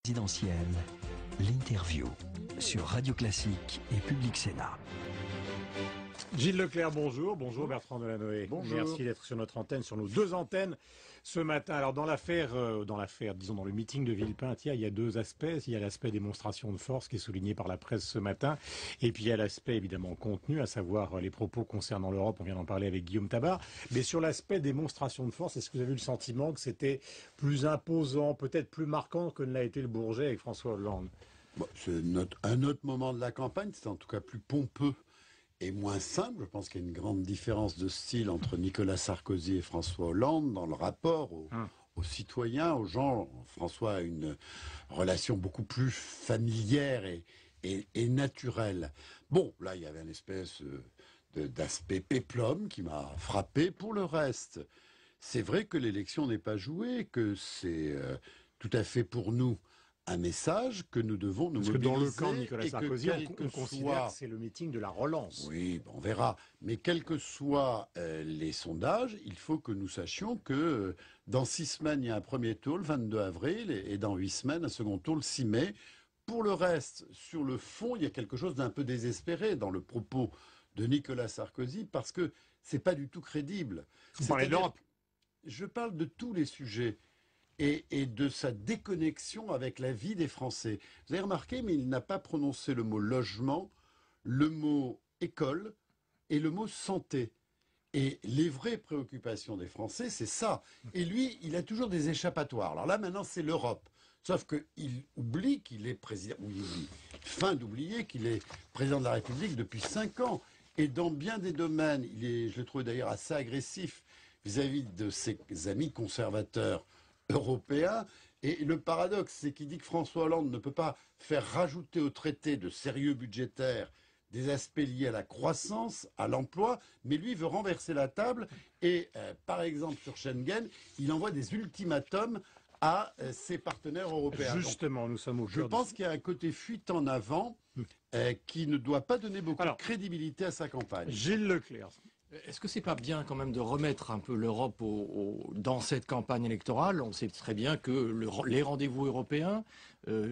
présidentielle, l'interview sur Radio Classique et Public Sénat. Gilles Leclerc, bonjour. Bonjour Bertrand Delanoë. Bonjour. Merci d'être sur notre antenne, sur nos deux antennes ce matin. Alors dans l'affaire, disons dans le meeting de Villepinte, il y a deux aspects. Il y a l'aspect démonstration de force qui est souligné par la presse ce matin. Et puis il y a l'aspect évidemment contenu, à savoir les propos concernant l'Europe. On vient d'en parler avec Guillaume Tabar. Mais sur l'aspect démonstration de force, est-ce que vous avez eu le sentiment que c'était plus imposant, peut-être plus marquant que ne l'a été le Bourget avec François Hollande? C'est un autre moment de la campagne, c'est en tout cas plus pompeux et moins simple. Je pense qu'il y a une grande différence de style entre Nicolas Sarkozy et François Hollande dans le rapport aux citoyens, aux gens. François a une relation beaucoup plus familière et naturelle. Bon, là, il y avait une espèce d'aspect péplum qui m'a frappé. Pour le reste, c'est vrai que l'élection n'est pas jouée, que c'est tout à fait pour nous un message que nous devons nous mobiliser. Parce que dans le camp de Nicolas Sarkozy, on considère que c'est le meeting de la relance. Oui, on verra. Mais quels que soient les sondages, il faut que nous sachions que dans 6 semaines, il y a un premier tour, le 22 avril, et dans 8 semaines, un second tour, le 6 mai. Pour le reste, sur le fond, il y a quelque chose d'un peu désespéré dans le propos de Nicolas Sarkozy, parce que c'est pas du tout crédible. Vous parlez de l'Europe. Je parle de tous les sujets. Et de sa déconnexion avec la vie des Français. Vous avez remarqué, mais il n'a pas prononcé le mot logement, le mot école et le mot santé. Et les vraies préoccupations des Français, c'est ça. Et lui, il a toujours des échappatoires. Alors là, maintenant, c'est l'Europe. Sauf qu'il oublie qu'il est président, ou il feint d'oublier qu'il est président de la République depuis 5 ans. Et dans bien des domaines, je le trouve d'ailleurs assez agressif vis-à-vis de ses amis conservateurs européen. Et le paradoxe, c'est qu'il dit que François Hollande ne peut pas faire rajouter au traité de sérieux budgétaire des aspects liés à la croissance, à l'emploi, mais lui veut renverser la table et, par exemple, sur Schengen, il envoie des ultimatums à ses partenaires européens. Justement, nous sommes au cœur. Je pense qu'il y a un côté fuite en avant qui ne doit pas donner beaucoup de crédibilité à sa campagne. Gilles Leclerc. Est-ce que c'est pas bien quand même de remettre un peu l'Europe dans cette campagne électorale? On sait très bien que les rendez-vous européens,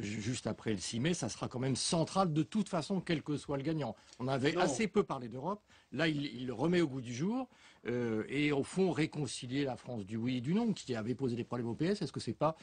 juste après le 6 mai, ça sera quand même central de toute façon, quel que soit le gagnant. On avait assez peu parlé d'Europe. Là, il le remet au goût du jour et au fond réconcilier la France du oui et du non, qui avait posé des problèmes au PS. Est-ce que c'est pas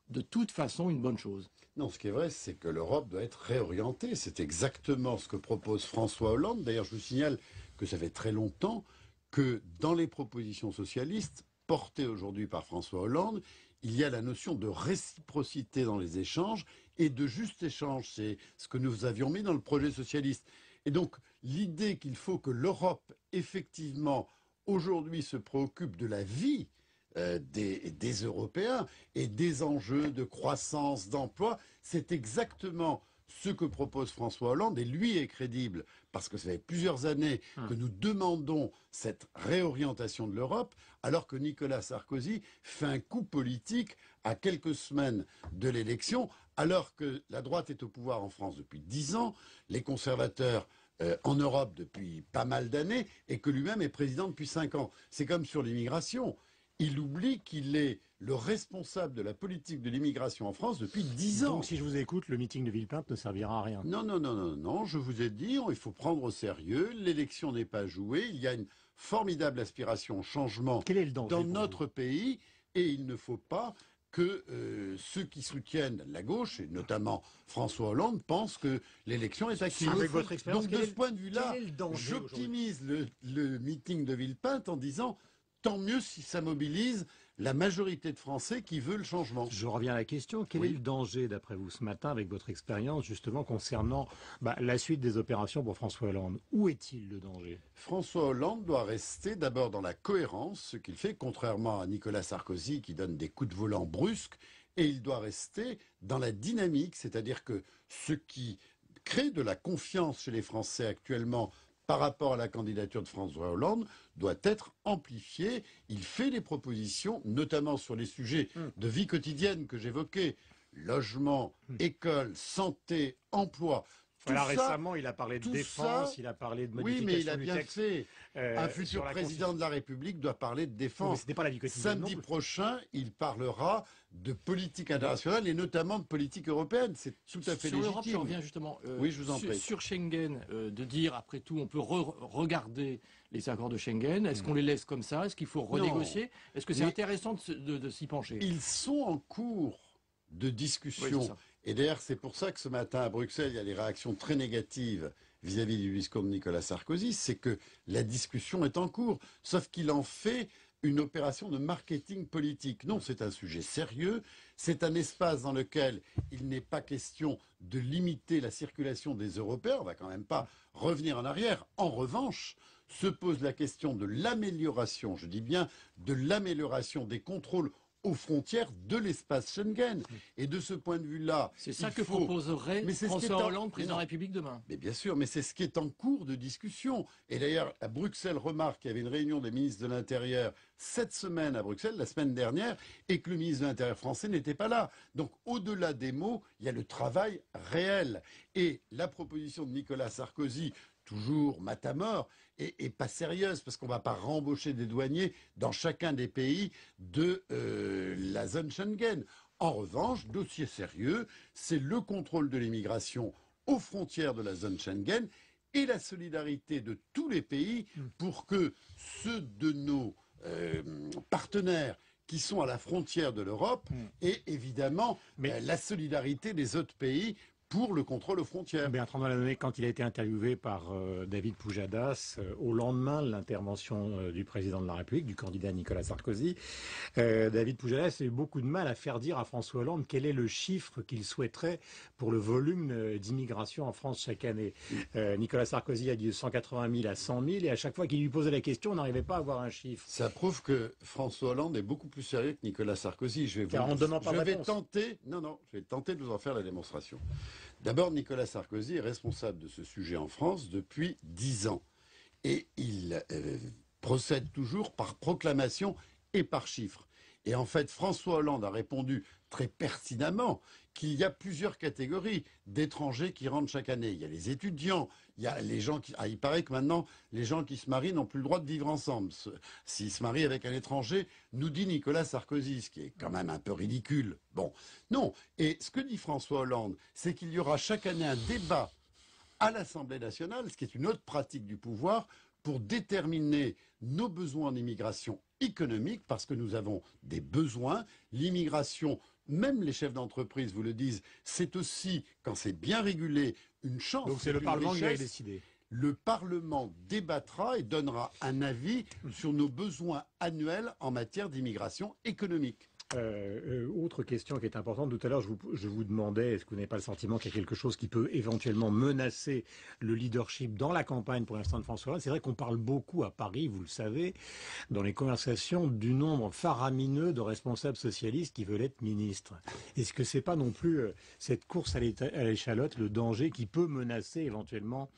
de toute façon une bonne chose? Non, ce qui est vrai, c'est que l'Europe doit être réorientée. C'est exactement ce que propose François Hollande. D'ailleurs, je vous signale que ça fait très longtemps que dans les propositions socialistes portées aujourd'hui par François Hollande, il y a la notion de réciprocité dans les échanges et de juste échange. C'est ce que nous avions mis dans le projet socialiste. Et donc, l'idée qu'il faut que l'Europe, effectivement, aujourd'hui se préoccupe de la vie des Européens et des enjeux de croissance, d'emploi, c'est exactement ce que propose François Hollande, et lui est crédible, parce que ça fait plusieurs années que nous demandons cette réorientation de l'Europe, alors que Nicolas Sarkozy fait un coup politique à quelques semaines de l'élection, alors que la droite est au pouvoir en France depuis 10 ans, les conservateurs en Europe depuis pas mal d'années, et que lui-même est président depuis 5 ans. C'est comme sur l'immigration. Il oublie qu'il est le responsable de la politique de l'immigration en France depuis 10 ans. Donc si je vous écoute, le meeting de Villepinte ne servira à rien. Non, je vous ai dit, il faut prendre au sérieux, l'élection n'est pas jouée, il y a une formidable aspiration au changement dans notre pays, et il ne faut pas que ceux qui soutiennent la gauche, et notamment François Hollande, pensent que l'élection est acquise. Avec votre expérience, donc de ce point de vue-là, j'optimise le meeting de Villepinte en disant tant mieux si ça mobilise la majorité de Français qui veut le changement. Je reviens à la question. Quel est le danger, d'après vous, ce matin, avec votre expérience, justement, concernant la suite des opérations pour François Hollande? Où est-il, le danger? François Hollande doit rester d'abord dans la cohérence, ce qu'il fait, contrairement à Nicolas Sarkozy, qui donne des coups de volant brusques, et il doit rester dans la dynamique, c'est-à-dire que ce qui crée de la confiance chez les Français actuellement par rapport à la candidature de François Hollande doit être amplifié. Il fait des propositions, notamment sur les sujets de vie quotidienne que j'évoquais, logement, école, santé, emploi. Voilà, ça, récemment, il a parlé de tout défense, ça, il a parlé de oui, modification mais il a du bien texte. fait. Un futur Sur la président de la République doit parler de Non, mais défense. c'était pas la vie quotidienne non Samedi plus. prochain, il parlera de politique internationale et notamment de politique européenne. C'est tout à fait Sur l'Europe, je légitime. reviens justement. Oui, je vous en prie. Sur Schengen, de dire, après tout, on peut regarder les accords de Schengen. Est-ce qu'on les laisse comme ça? Est-ce qu'il faut renégocier? Est-ce que c'est Mais intéressant de s'y pencher? Ils sont en cours de Oui, discussion. c'est ça. Et d'ailleurs, c'est pour ça que ce matin à Bruxelles, il y a des réactions très négatives vis-à-vis du discours de Nicolas Sarkozy. C'est que la discussion est en cours. Sauf qu'il en fait une opération de marketing politique. Non, c'est un sujet sérieux. C'est un espace dans lequel il n'est pas question de limiter la circulation des Européens. On va quand même pas revenir en arrière. En revanche, se pose la question de l'amélioration, je dis bien de l'amélioration des contrôles aux frontières de l'espace Schengen. Et de ce point de vue-là, C'est ça il que faut- proposerait Mais c'est ce qui est François en- Hollande, président de Non. la République, demain. Mais bien sûr, mais c'est ce qui est en cours de discussion. Et d'ailleurs, à Bruxelles, remarque qu'il y avait une réunion des ministres de l'Intérieur cette semaine à Bruxelles, la semaine dernière, et que le ministre de l'Intérieur français n'était pas là. Donc, au-delà des mots, il y a le travail réel. Et la proposition de Nicolas Sarkozy, toujours matamor, et pas sérieuse, parce qu'on ne va pas rembaucher des douaniers dans chacun des pays de la zone Schengen. En revanche, dossier sérieux, c'est le contrôle de l'immigration aux frontières de la zone Schengen et la solidarité de tous les pays pour que ceux de nos partenaires qui sont à la frontière de l'Europe aient évidemment la solidarité des autres pays pour le contrôle aux frontières. Bertrand Delanoë, quand il a été interviewé par David Pujadas au lendemain de l'intervention du président de la République, du candidat Nicolas Sarkozy, David Pujadas a eu beaucoup de mal à faire dire à François Hollande quel est le chiffre qu'il souhaiterait pour le volume d'immigration en France chaque année. Nicolas Sarkozy a dit 180 000 à 100 000 et à chaque fois qu'il lui posait la question, on n'arrivait pas à avoir un chiffre. Ça prouve que François Hollande est beaucoup plus sérieux que Nicolas Sarkozy. Car en donnant pas de réponse. Je vais tenter de vous en faire la démonstration. D'abord, Nicolas Sarkozy est responsable de ce sujet en France depuis 10 ans. Et il procède toujours par proclamation et par chiffres. Et en fait, François Hollande a répondu très pertinemment qu'il y a plusieurs catégories d'étrangers qui rentrent chaque année. Il y a les étudiants, il y a les gens qui... il paraît que maintenant, les gens qui se marient n'ont plus le droit de vivre ensemble. S'ils se marient avec un étranger, nous dit Nicolas Sarkozy, ce qui est quand même un peu ridicule. Bon, non. Et ce que dit François Hollande, c'est qu'il y aura chaque année un débat à l'Assemblée nationale, ce qui est une autre pratique du pouvoir, pour déterminer nos besoins en immigration économique, parce que nous avons des besoins. L'immigration, même les chefs d'entreprise vous le disent, c'est aussi, quand c'est bien régulé, une chance. Donc c'est le une Parlement qui a richesse. décidé. Le Parlement débattra et donnera un avis sur nos besoins annuels en matière d'immigration économique. Autre question qui est importante, tout à l'heure je vous demandais, est-ce que vous n'avez pas le sentiment qu'il y a quelque chose qui peut éventuellement menacer le leadership dans la campagne pour l'instant de François Hollande? C'est vrai qu'on parle beaucoup à Paris, vous le savez, dans les conversations du nombre faramineux de responsables socialistes qui veulent être ministres. Est-ce que c'est pas non plus cette course à l'échalote, le danger qui peut menacer éventuellement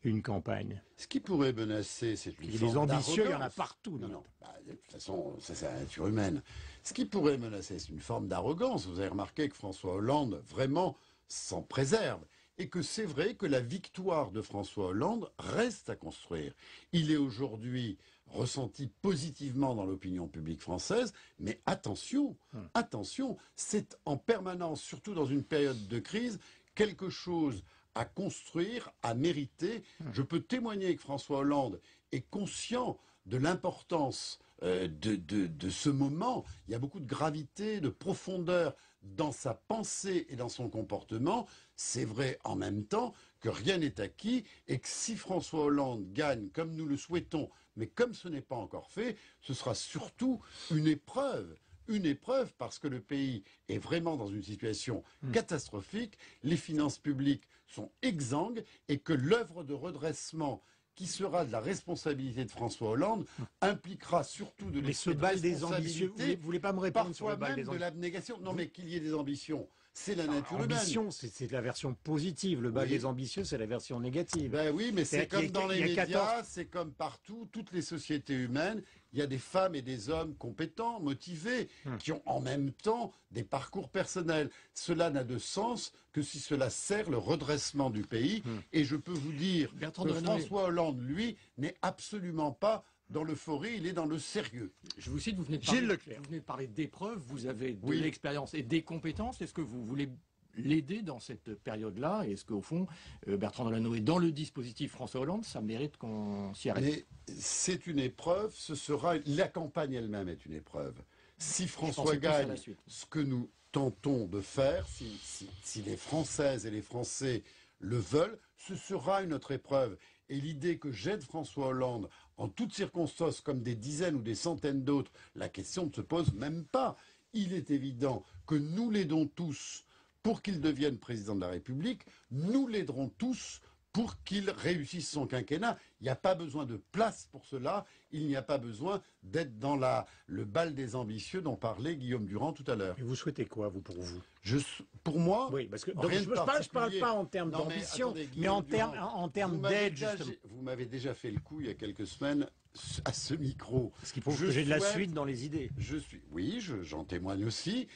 une campagne? Ce qui pourrait menacer, c'est une Et forme les ambitieux, il y en a d'arrogance. partout. Non, non. De toute façon, ça, c'est la nature humaine. Ce qui pourrait menacer, c'est une forme d'arrogance. Vous avez remarqué que François Hollande, vraiment, s'en préserve. Et que c'est vrai que la victoire de François Hollande reste à construire. Il est aujourd'hui ressenti positivement dans l'opinion publique française, mais attention, attention, c'est en permanence, surtout dans une période de crise, quelque chose à construire, à mériter. Je peux témoigner que François Hollande est conscient de l'importance de ce moment. Il y a beaucoup de gravité, de profondeur dans sa pensée et dans son comportement. C'est vrai en même temps que rien n'est acquis et que si François Hollande gagne comme nous le souhaitons, mais comme ce n'est pas encore fait, ce sera surtout une épreuve. Une épreuve parce que le pays est vraiment dans une situation catastrophique, les finances publiques sont exsangues et que l'œuvre de redressement qui sera de la responsabilité de François Hollande impliquera surtout de Mais ce l'excès de bal des ambitieux, responsabilité, vous voulez pas me répondre sur parfois le bal même des de ambitieux? l'abnégation. Non, mais qu'il y ait des ambitions, c'est la nature humaine. Ambition, c'est la version positive. Le bal des ambitieux, c'est la version négative. Ben oui, mais c'est comme dans les médias, 14... c'est comme partout, toutes les sociétés humaines, il y a des femmes et des hommes compétents, motivés, qui ont en même temps des parcours personnels. Cela n'a de sens que si cela sert le redressement du pays. Et je peux vous dire que François Hollande, lui, n'est absolument pas dans l'euphorie, il est dans le sérieux. Je vous cite, vous venez de parler d'épreuves, vous avez de l'expérience et des compétences. Est-ce que vous voulez l'aider dans cette période-là? Est-ce qu'au fond, Bertrand Delanoë est dans le dispositif François Hollande? Ça mérite qu'on s'y arrête. Mais c'est une épreuve, la campagne elle-même est une épreuve. Si François gagne ce que nous tentons de faire, si les Françaises et les Français le veulent, ce sera une autre épreuve. Et l'idée que j'aide François Hollande en toutes circonstances, comme des dizaines ou des centaines d'autres, la question ne se pose même pas. Il est évident que nous l'aidons tous pour qu'il devienne président de la République, nous l'aiderons tous pour qu'il réussisse son quinquennat. Il n'y a pas besoin de place pour cela, il n'y a pas besoin d'être dans le bal des ambitieux dont parlait Guillaume Durand tout à l'heure. Et vous souhaitez quoi, pour vous? Pour moi, oui, parce que je ne parle pas en termes d'ambition, mais en termes d'aide, justement. Vous m'avez déjà fait le coup il y a quelques semaines à ce micro. Parce qu'il faut que j'ai de la suite dans les idées. J'en témoigne aussi.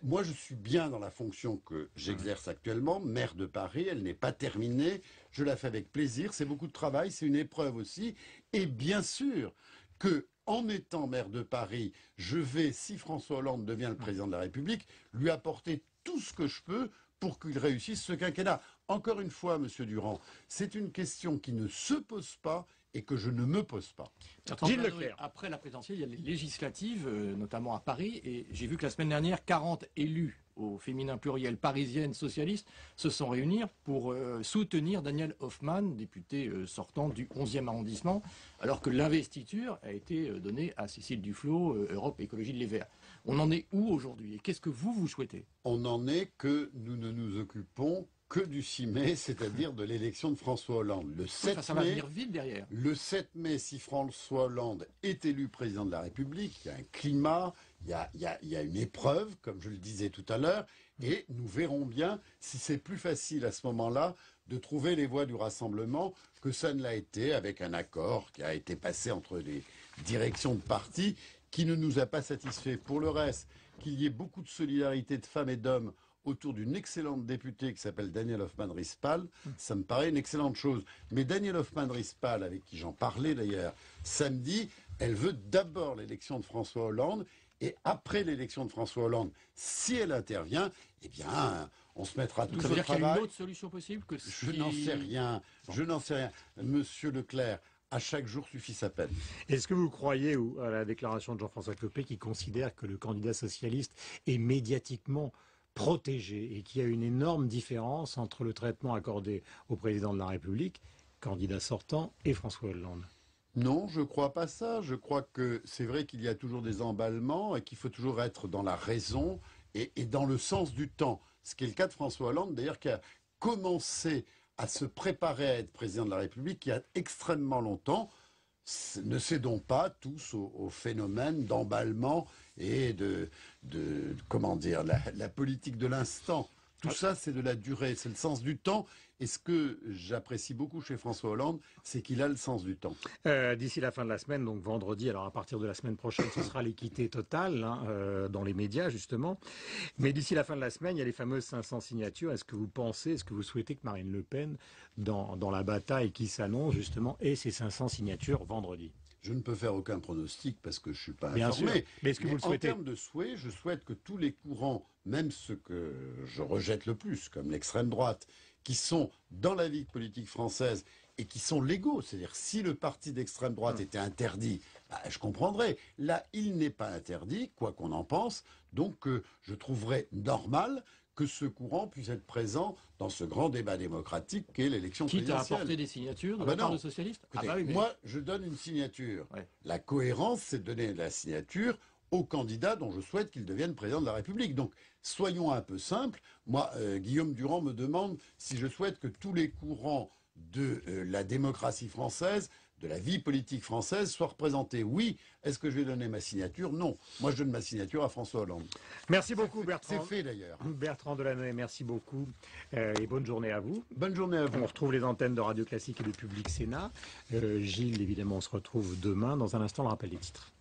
Moi, je suis bien dans la fonction que j'exerce actuellement, maire de Paris. Elle n'est pas terminée. Je la fais avec plaisir. C'est beaucoup de travail. C'est une épreuve aussi. Et bien sûr que, en étant maire de Paris, je vais, si François Hollande devient le président de la République, lui apporter tout ce que je peux pour qu'il réussisse ce quinquennat. Encore une fois, Monsieur Durand, c'est une question qui ne se pose pas et que je ne me pose pas. Gilles Leclerc. Après la présidentielle, il y a les législatives, notamment à Paris, et j'ai vu que la semaine dernière, 40 élus au féminin pluriel parisienne socialiste se sont réunis pour soutenir Daniel Hoffmann, député sortant du 11e arrondissement, alors que l'investiture a été donnée à Cécile Duflot, Europe Écologie Les Verts. On en est où aujourd'hui et qu'est-ce que vous souhaitez? On en est que nous ne nous occupons que du 6 mai, c'est-à-dire de l'élection de François Hollande. Le 7 ça va venir vite derrière. Le 7 mai, si François Hollande est élu président de la République, il y a un climat, il y a une épreuve, comme je le disais tout à l'heure, et nous verrons bien si c'est plus facile à ce moment-là de trouver les voies du rassemblement que ça ne l'a été avec un accord qui a été passé entre les directions de partis qui ne nous a pas satisfait. Pour le reste, qu'il y ait beaucoup de solidarité de femmes et d'hommes autour d'une excellente députée qui s'appelle Daniel Hoffmann-Rispal, ça me paraît une excellente chose. Mais Daniel Hoffmann-Rispal, avec qui j'en parlais d'ailleurs samedi, elle veut d'abord l'élection de François Hollande, et après l'élection de François Hollande, si elle intervient, eh bien, on se mettra tous au travail. Ça veut dire qu'il y a une autre solution possible que Je n'en sais rien. Je n'en sais rien. Monsieur Leclerc, à chaque jour suffit sa peine. Est-ce que vous croyez à la déclaration de Jean-François Copé qui considère que le candidat socialiste est médiatiquement protégé et qu'il y a une énorme différence entre le traitement accordé au président de la République, candidat sortant, et François Hollande? Non, je ne crois pas ça. Je crois que c'est vrai qu'il y a toujours des emballements et qu'il faut toujours être dans la raison et dans le sens du temps. Ce qui est le cas de François Hollande, d'ailleurs, qui a commencé à se préparer à être président de la République il y a extrêmement longtemps. Ne cédons pas tous au phénomène d'emballement et comment dire, la politique de l'instant. Tout ça, c'est de la durée, c'est le sens du temps. Et ce que j'apprécie beaucoup chez François Hollande, c'est qu'il a le sens du temps. D'ici la fin de la semaine, donc vendredi, alors à partir de la semaine prochaine, ce sera l'équité totale dans les médias, justement. Mais d'ici la fin de la semaine, il y a les fameuses 500 signatures. Est-ce que vous souhaitez que Marine Le Pen, dans la bataille qui s'annonce, justement, ait ces 500 signatures vendredi? Je ne peux faire aucun pronostic parce que je ne suis pas Bien informé. sûr. Mais est-ce que vous le souhaitez? En termes de souhait, je souhaite que tous les courants, même ceux que je rejette le plus, comme l'extrême droite, qui sont dans la vie politique française et qui sont légaux, c'est-à-dire si le parti d'extrême droite était interdit, je comprendrais. Là, il n'est pas interdit, quoi qu'on en pense, donc je trouverais normal que ce courant puisse être présent dans ce grand débat démocratique qu'est l'élection présidentielle. Quitte à apporter des signatures de la part de socialistes? Écoutez, moi, je donne une signature. Ouais. La cohérence, c'est de donner la signature au candidat dont je souhaite qu'il devienne président de la République. Donc, soyons un peu simples. Moi, Guillaume Durand me demande si je souhaite que tous les courants de la démocratie française de la vie politique française soit représenté. Oui, est-ce que je vais donner ma signature? Non. Moi, je donne ma signature à François Hollande. Merci beaucoup, Bertrand. C'est fait d'ailleurs. Bertrand Delanoë, merci beaucoup et bonne journée à vous. Bonne journée à vous. On retrouve les antennes de Radio Classique et de Public Sénat. Gilles, évidemment, on se retrouve demain. Dans un instant, le rappel des titres.